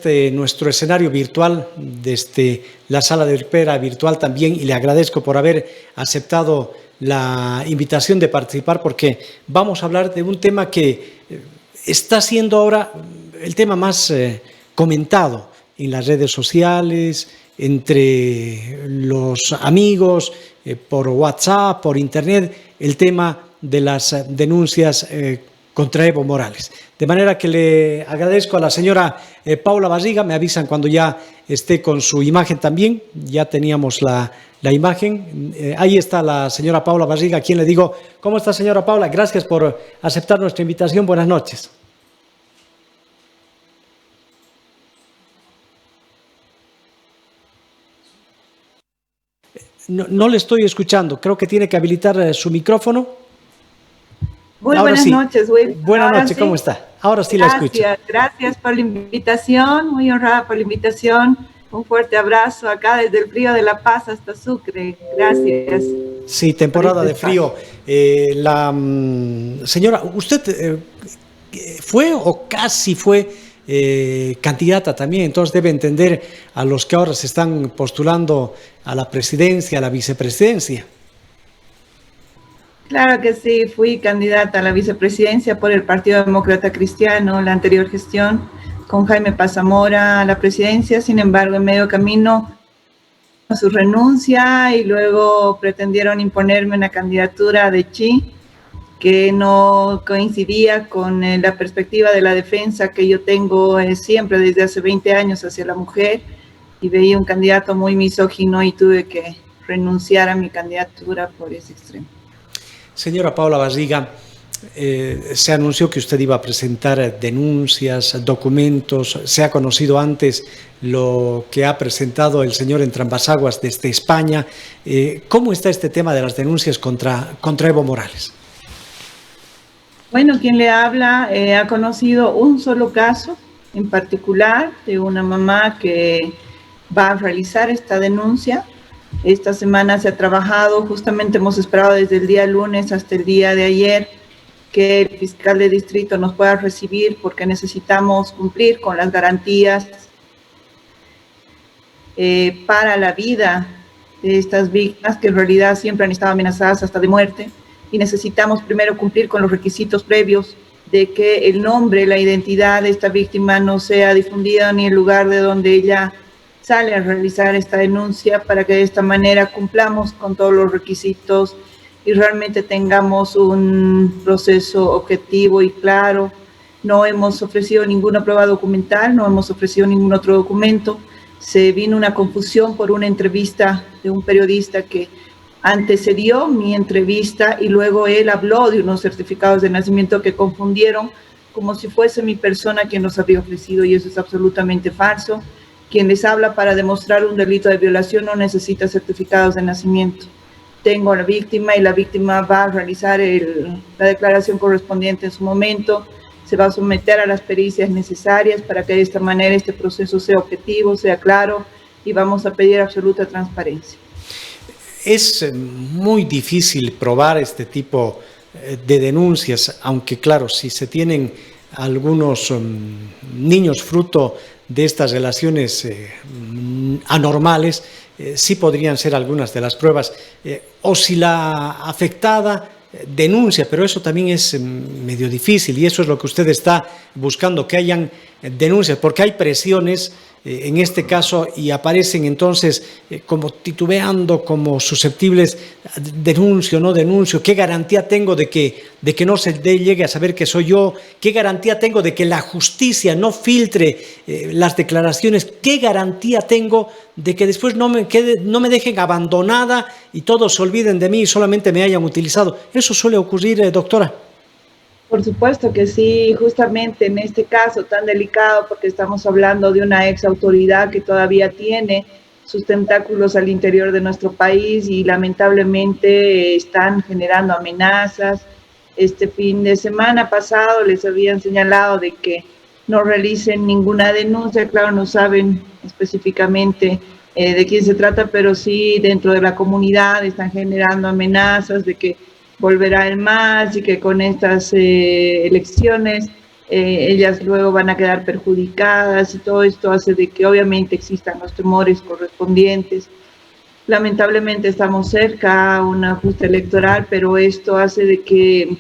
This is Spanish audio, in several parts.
Nuestro escenario virtual, desde la sala de espera virtual también, y le agradezco por haber aceptado la invitación de participar, porque vamos a hablar de un tema que está siendo ahora el tema más comentado en las redes sociales, entre los amigos, por WhatsApp, por Internet, el tema de las denuncias contra Evo Morales. De manera que le agradezco a la señora Paula Barriga, me avisan cuando ya esté con su imagen también, ya teníamos la imagen, ahí está la señora Paula Barriga, a quien le digo, ¿cómo está señora Paula? Gracias por aceptar nuestra invitación, buenas noches. No le estoy escuchando, creo que tiene que habilitar su micrófono. Muy buenas noches, Wilson. Buenas noches, ¿cómo está? Ahora sí la escucho. Gracias por la invitación, muy honrada por la invitación. Un fuerte abrazo acá desde el frío de La Paz hasta Sucre. Gracias. Sí, temporada de frío. Señora, ¿usted fue o casi fue candidata también? Entonces debe entender a los que ahora se están postulando a la presidencia, a la vicepresidencia. Claro que sí, fui candidata a la vicepresidencia por el Partido Demócrata Cristiano, la anterior gestión, con Jaime Paz Zamora a la presidencia. Sin embargo, en medio camino, su renuncia, y luego pretendieron imponerme una candidatura de Chi que no coincidía con la perspectiva de la defensa que yo tengo siempre desde hace 20 años hacia la mujer, y veía un candidato muy misógino y tuve que renunciar a mi candidatura por ese extremo. Señora Paula Barriga, se anunció que usted iba a presentar denuncias, documentos. Se ha conocido antes lo que ha presentado el señor Entrambasaguas desde España. ¿Cómo está este tema de las denuncias contra Evo Morales? Bueno, quien le habla ha conocido un solo caso en particular de una mamá que va a realizar esta denuncia. Esta semana se ha trabajado, justamente hemos esperado desde el día lunes hasta el día de ayer que el fiscal de distrito nos pueda recibir, porque necesitamos cumplir con las garantías para la vida de estas víctimas, que en realidad siempre han estado amenazadas hasta de muerte, y necesitamos primero cumplir con los requisitos previos de que el nombre, la identidad de esta víctima no sea difundida ni el lugar de donde ella sale a realizar esta denuncia, para que de esta manera cumplamos con todos los requisitos y realmente tengamos un proceso objetivo y claro. No hemos ofrecido ninguna prueba documental, no hemos ofrecido ningún otro documento. Se vino una confusión por una entrevista de un periodista que antecedió mi entrevista, y luego él habló de unos certificados de nacimiento que confundieron como si fuese mi persona quien los había ofrecido, y eso es absolutamente falso. Quien les habla para demostrar un delito de violación no necesita certificados de nacimiento. Tengo a la víctima y la víctima va a realizar la declaración correspondiente en su momento. Se va a someter a las pericias necesarias para que de esta manera este proceso sea objetivo, sea claro, y vamos a pedir absoluta transparencia. Es muy difícil probar este tipo de denuncias, aunque claro, si se tienen algunos niños fruto de estas relaciones anormales, sí podrían ser algunas de las pruebas, o si la afectada denuncia, pero eso también es medio difícil, y eso es lo que usted está buscando, que hayan denuncias, porque hay presiones en este caso, y aparecen entonces como titubeando, como susceptibles, denuncio, no denuncio, ¿qué garantía tengo de que no se llegue a saber que soy yo? ¿Qué garantía tengo de que la justicia no filtre las declaraciones? ¿Qué garantía tengo de que después no me dejen abandonada y todos se olviden de mí y solamente me hayan utilizado? ¿Eso suele ocurrir, doctora? Por supuesto que sí, justamente en este caso tan delicado, porque estamos hablando de una ex autoridad que todavía tiene sus tentáculos al interior de nuestro país y lamentablemente están generando amenazas. Este fin de semana pasado les habían señalado de que no realicen ninguna denuncia. Claro, no saben específicamente de quién se trata, pero sí dentro de la comunidad están generando amenazas de que volverá el MAS y que con estas elecciones ellas luego van a quedar perjudicadas y todo esto hace de que obviamente existan los temores correspondientes. Lamentablemente estamos cerca a una justa electoral, pero esto hace de que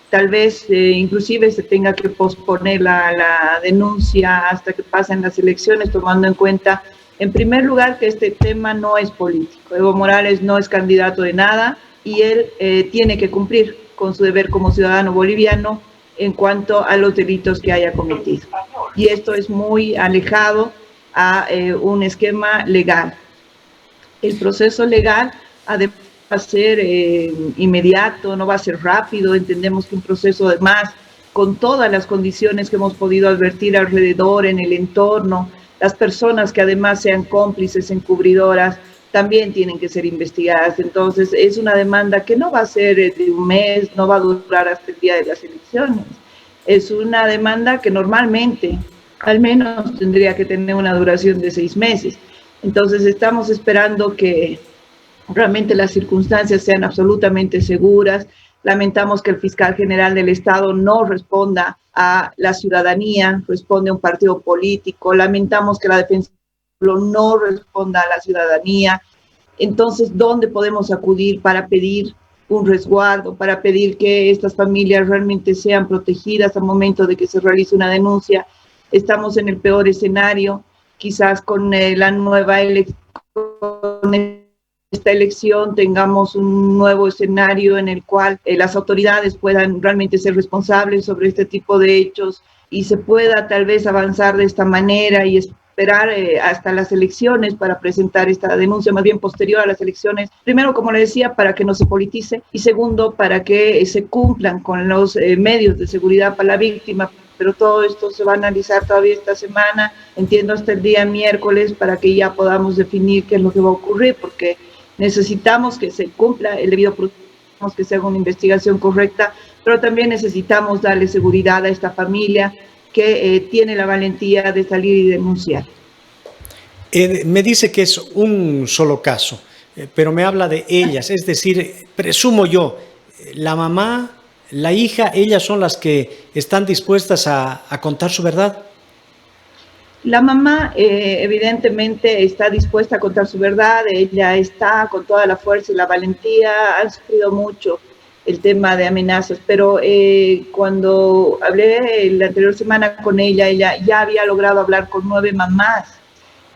tal vez inclusive se tenga que posponer la denuncia hasta que pasen las elecciones, tomando en cuenta, en primer lugar, que este tema no es político. Evo Morales no es candidato de nada y él tiene que cumplir con su deber como ciudadano boliviano en cuanto a los delitos que haya cometido. Y esto es muy alejado a un esquema legal. El proceso legal además va a ser inmediato, no va a ser rápido. Entendemos que un proceso además con todas las condiciones que hemos podido advertir alrededor, en el entorno, las personas que además sean cómplices, encubridoras, también tienen que ser investigadas. Entonces es una demanda que no va a ser de un mes, no va a durar hasta el día de las elecciones. Es una demanda que normalmente al menos tendría que tener una duración de 6 meses. Entonces estamos esperando que realmente las circunstancias sean absolutamente seguras. Lamentamos que el fiscal general del Estado no responda a la ciudadanía, responde a un partido político. Lamentamos que la defensa no responda a la ciudadanía. Entonces, ¿dónde podemos acudir para pedir un resguardo, para pedir que estas familias realmente sean protegidas al momento de que se realice una denuncia? Estamos en el peor escenario. Quizás con la nueva esta elección tengamos un nuevo escenario en el cual las autoridades puedan realmente ser responsables sobre este tipo de hechos y se pueda tal vez avanzar de esta manera y esperar hasta las elecciones para presentar esta denuncia, más bien posterior a las elecciones. Primero, como le decía, para que no se politice, y segundo, para que se cumplan con los medios de seguridad para la víctima. Pero todo esto se va a analizar todavía esta semana, entiendo hasta el día miércoles, para que ya podamos definir qué es lo que va a ocurrir, porque necesitamos que se cumpla el debido proceso, que se haga una investigación correcta, pero también necesitamos darle seguridad a esta familia que tiene la valentía de salir y denunciar. Me dice que es un solo caso, pero me habla de ellas, es decir, presumo yo, la mamá, la hija, ellas son las que están dispuestas a contar su verdad. La mamá evidentemente está dispuesta a contar su verdad, ella está con toda la fuerza y la valentía, han sufrido mucho el tema de amenazas, pero cuando hablé la anterior semana con ella, ella ya había logrado hablar con 9 mamás,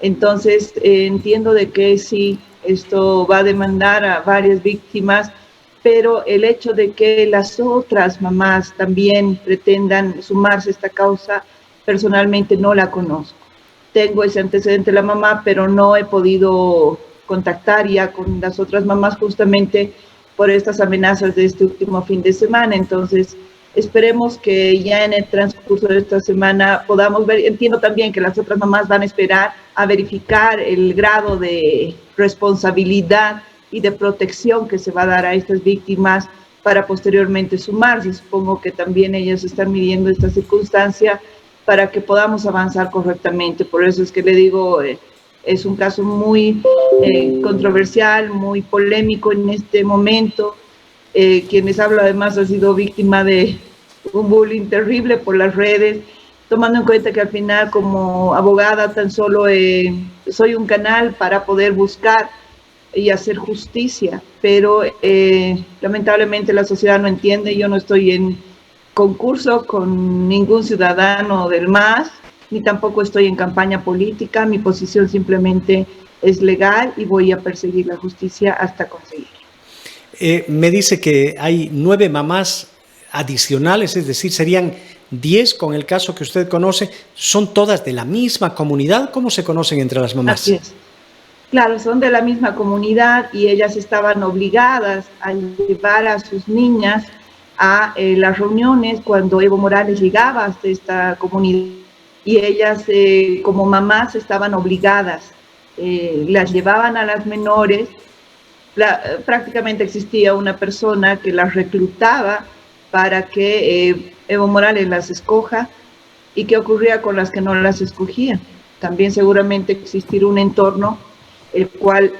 entonces entiendo de que sí, esto va a demandar a varias víctimas, pero el hecho de que las otras mamás también pretendan sumarse a esta causa, personalmente no la conozco. Tengo ese antecedente de la mamá, pero no he podido contactar ya con las otras mamás justamente por estas amenazas de este último fin de semana. Entonces, esperemos que ya en el transcurso de esta semana podamos ver. Entiendo también que las otras mamás van a esperar a verificar el grado de responsabilidad y de protección que se va a dar a estas víctimas para posteriormente sumarse. Supongo que también ellas están midiendo esta circunstancia para que podamos avanzar correctamente. Por eso es que le digo, es un caso muy controversial, muy polémico en este momento. Quien les habla además ha sido víctima de un bullying terrible por las redes, tomando en cuenta que al final como abogada tan solo soy un canal para poder buscar y hacer justicia, pero lamentablemente la sociedad no entiende. Yo no estoy en concurso con ningún ciudadano del MAS, ni tampoco estoy en campaña política. Mi posición simplemente es legal y voy a perseguir la justicia hasta conseguirla. Me dice que hay 9 mamás adicionales, es decir, serían 10 con el caso que usted conoce. ¿Son todas de la misma comunidad? ¿Cómo se conocen entre las mamás? Así es. Claro, son de la misma comunidad y ellas estaban obligadas a llevar a sus niñas a las reuniones cuando Evo Morales llegaba hasta esta comunidad, y ellas como mamás estaban obligadas, las llevaban a las menores, prácticamente existía una persona que las reclutaba para que Evo Morales las escoja. ¿Y qué ocurría con las que no las escogían? También seguramente existía un entorno el cual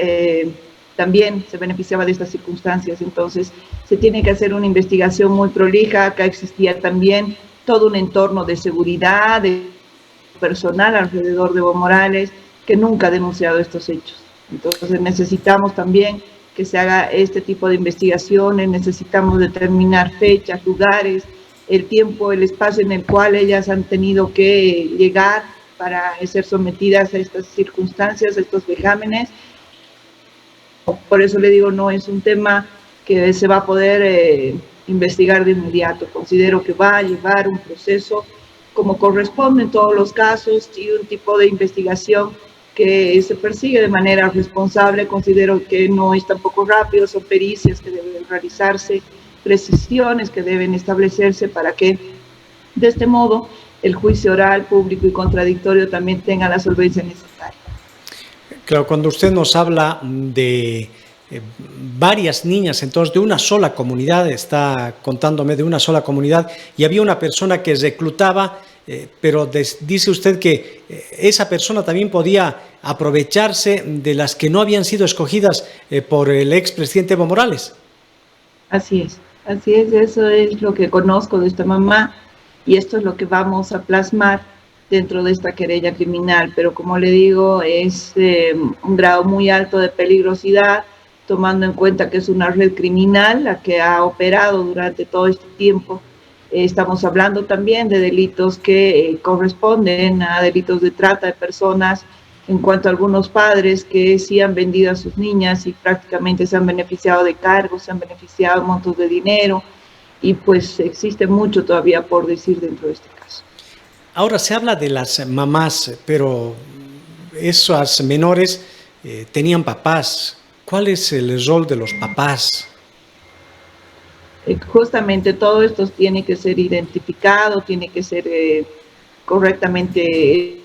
también se beneficiaba de estas circunstancias. Entonces se tiene que hacer una investigación muy prolija. Acá existía también todo un entorno de seguridad, de personal alrededor de Evo Morales, que nunca ha denunciado estos hechos. Entonces necesitamos también que se haga este tipo de investigaciones, necesitamos determinar fechas, lugares, el tiempo, el espacio en el cual ellas han tenido que llegar para ser sometidas a estas circunstancias, a estos vejámenes. Por eso le digo, no es un tema que se va a poder investigar de inmediato. Considero que va a llevar un proceso como corresponde en todos los casos y un tipo de investigación que se persigue de manera responsable. Considero que no es tampoco rápido, son pericias que deben realizarse, precisiones que deben establecerse para que de este modo el juicio oral, público y contradictorio también tenga la solvencia necesaria. Claro, cuando usted nos habla de varias niñas, entonces de una sola comunidad, está contándome de una sola comunidad, y había una persona que reclutaba, pero dice usted que esa persona también podía aprovecharse de las que no habían sido escogidas por el expresidente Evo Morales. Así es, eso es lo que conozco de esta mamá y esto es lo que vamos a plasmar dentro de esta querella criminal, pero como le digo, es un grado muy alto de peligrosidad, tomando en cuenta que es una red criminal la que ha operado durante todo este tiempo. Estamos hablando también de delitos que corresponden a delitos de trata de personas, en cuanto a algunos padres que sí han vendido a sus niñas y prácticamente se han beneficiado de cargos, se han beneficiado de montos de dinero, y pues existe mucho todavía por decir dentro de este caso. Ahora se habla de las mamás, pero esas menores tenían papás. ¿Cuál es el rol de los papás? Justamente todo esto tiene que ser identificado, tiene que ser correctamente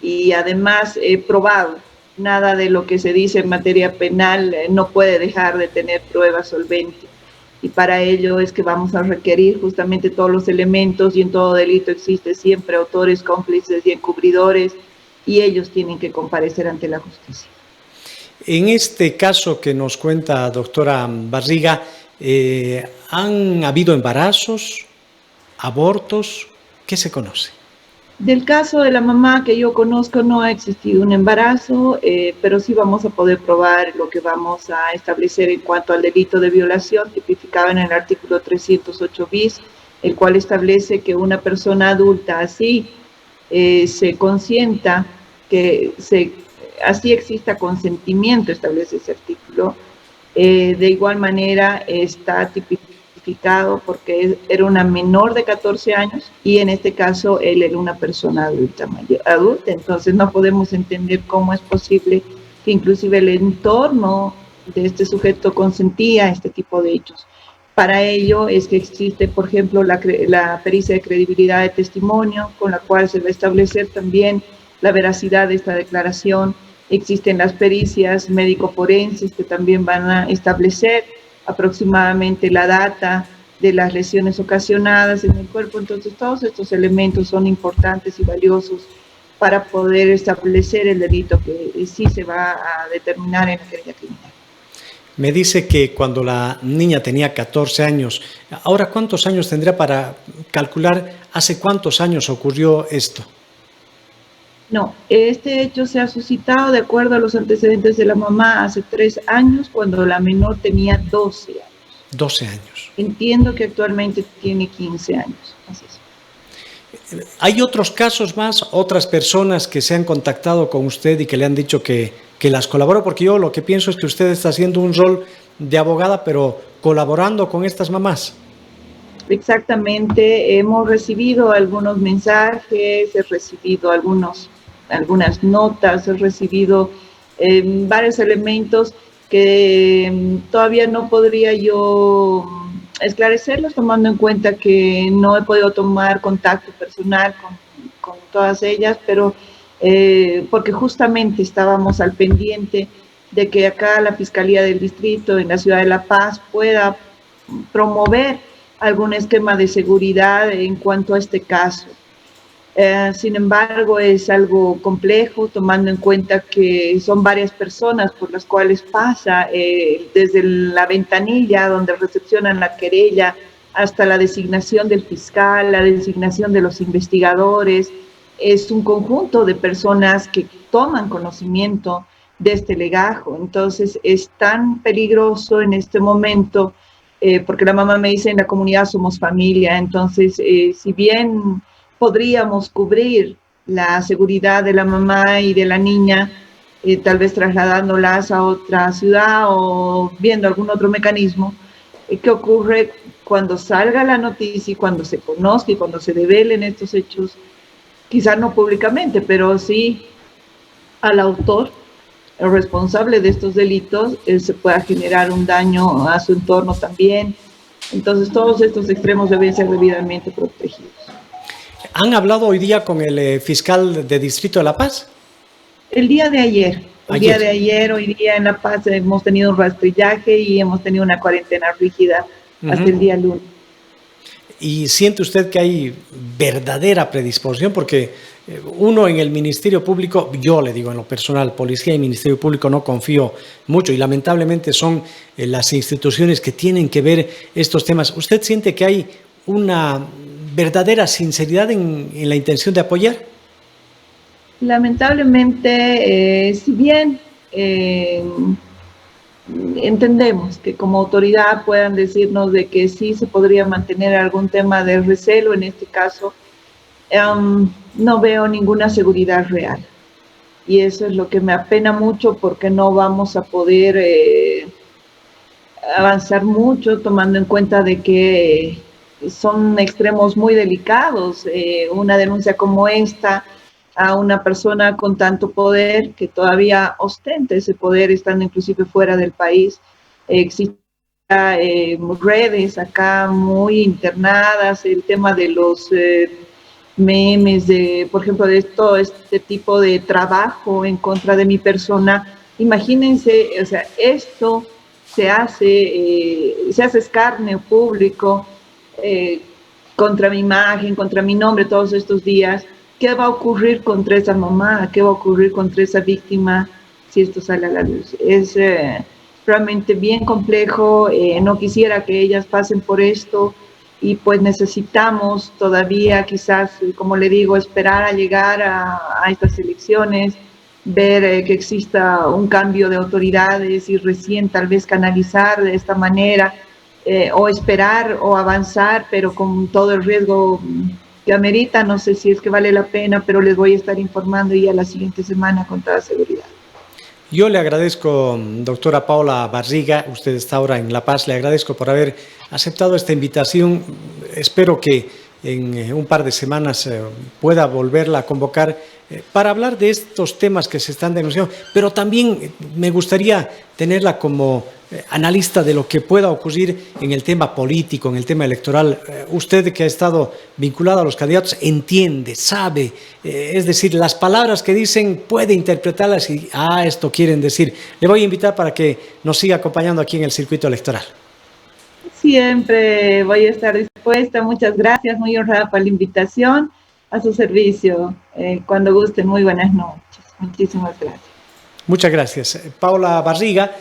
y además probado. Nada de lo que se dice en materia penal no puede dejar de tener pruebas solventes. Y para ello es que vamos a requerir justamente todos los elementos, y en todo delito existe siempre autores, cómplices y encubridores, y ellos tienen que comparecer ante la justicia. En este caso que nos cuenta doctora Barriga, ¿han habido embarazos, abortos? ¿Qué se conoce? Del caso de la mamá que yo conozco no ha existido un embarazo, pero sí vamos a poder probar lo que vamos a establecer en cuanto al delito de violación tipificado en el artículo 308 bis, el cual establece que una persona adulta así se consienta, así exista consentimiento, establece ese artículo. De igual manera está tipificado porque era una menor de 14 años y en este caso él era una persona adulta, entonces no podemos entender cómo es posible que inclusive el entorno de este sujeto consentía este tipo de hechos. Para ello es que existe, por ejemplo, la pericia de credibilidad de testimonio, con la cual se va a establecer también la veracidad de esta declaración. Existen las pericias médico-forenses que también van a establecer aproximadamente la data de las lesiones ocasionadas en el cuerpo. Entonces todos estos elementos son importantes y valiosos para poder establecer el delito que sí se va a determinar en la querella criminal. Me dice que cuando la niña tenía 14 años, ¿ahora cuántos años tendría para calcular hace cuántos años ocurrió esto? No, este hecho se ha suscitado de acuerdo a los antecedentes de la mamá hace 3 años, cuando la menor tenía 12 años. 12 años. Entiendo que actualmente tiene 15 años. Así es. ¿Hay otros casos más, otras personas que se han contactado con usted y que le han dicho que las colaboró? Porque yo lo que pienso es que usted está haciendo un rol de abogada, pero colaborando con estas mamás. Exactamente, hemos recibido algunos mensajes, he recibido algunas notas, he recibido varios elementos que todavía no podría yo esclarecerlos, tomando en cuenta que no he podido tomar contacto personal con todas ellas, pero porque justamente estábamos al pendiente de que acá la Fiscalía del Distrito en la ciudad de La Paz pueda promover algún esquema de seguridad en cuanto a este caso. Sin embargo, es algo complejo, tomando en cuenta que son varias personas por las cuales pasa, desde la ventanilla donde recepcionan la querella hasta la designación del fiscal, la designación de los investigadores. Es un conjunto de personas que toman conocimiento de este legajo. Entonces es tan peligroso en este momento, porque la mamá me dice, en la comunidad somos familia. Entonces, si bien podríamos cubrir la seguridad de la mamá y de la niña, tal vez trasladándolas a otra ciudad o viendo algún otro mecanismo, ¿qué ocurre cuando salga la noticia y cuando se conozca y cuando se develen estos hechos? Quizás no públicamente, pero sí al autor, el responsable de estos delitos, se pueda generar un daño a su entorno también. Entonces, todos estos extremos deben ser debidamente protegidos. ¿Han hablado hoy día con el fiscal de Distrito de La Paz? El día de ayer. Hoy día en La Paz hemos tenido un rastrillaje y hemos tenido una cuarentena rígida hasta el día lunes. ¿Y siente usted que hay verdadera predisposición? Porque uno en el Ministerio Público, yo le digo en lo personal, Policía y Ministerio Público no confío mucho y lamentablemente son las instituciones que tienen que ver estos temas. ¿Usted siente que hay una verdadera sinceridad en la intención de apoyar? Lamentablemente, si bien entendemos que como autoridad puedan decirnos de que sí se podría mantener algún tema de recelo, en este caso, no veo ninguna seguridad real. Y eso es lo que me apena mucho, porque no vamos a poder avanzar mucho, tomando en cuenta de que son extremos muy delicados. Una denuncia como esta a una persona con tanto poder, que todavía ostenta ese poder estando inclusive fuera del país. Existen redes acá muy internadas, el tema de los memes, por ejemplo, de todo este tipo de trabajo en contra de mi persona. Imagínense, o sea, esto se hace escarnio público contra mi imagen, contra mi nombre todos estos días. ¿Qué va a ocurrir contra esa mamá? ¿Qué va a ocurrir contra esa víctima si esto sale a la luz? Es realmente bien complejo. No quisiera que ellas pasen por esto, y pues necesitamos todavía, quizás, como le digo, esperar a llegar a estas elecciones, ver que exista un cambio de autoridades y recién tal vez canalizar de esta manera, o esperar o avanzar, pero con todo el riesgo que amerita. No sé si es que vale la pena, pero les voy a estar informando ya la siguiente semana con toda seguridad. Yo le agradezco, doctora Paula Barriga, usted está ahora en La Paz, le agradezco por haber aceptado esta invitación. Espero que en un par de semanas pueda volverla a convocar para hablar de estos temas que se están denunciando, pero también me gustaría tenerla como analista de lo que pueda ocurrir en el tema político, en el tema electoral. Usted, que ha estado vinculado a los candidatos, entiende, sabe, es decir, las palabras que dicen puede interpretarlas y esto quieren decir. Le voy a invitar para que nos siga acompañando aquí en el circuito electoral. Siempre voy a estar dispuesta. Muchas gracias, muy honrada por la invitación. A su servicio, cuando guste. Muy buenas noches. Muchísimas gracias. Muchas gracias. Paula Barriga,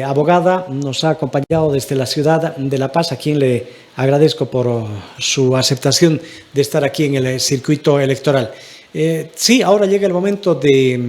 abogada, nos ha acompañado desde la ciudad de La Paz, a quien le agradezco por su aceptación de estar aquí en el circuito electoral. Sí, ahora llega el momento de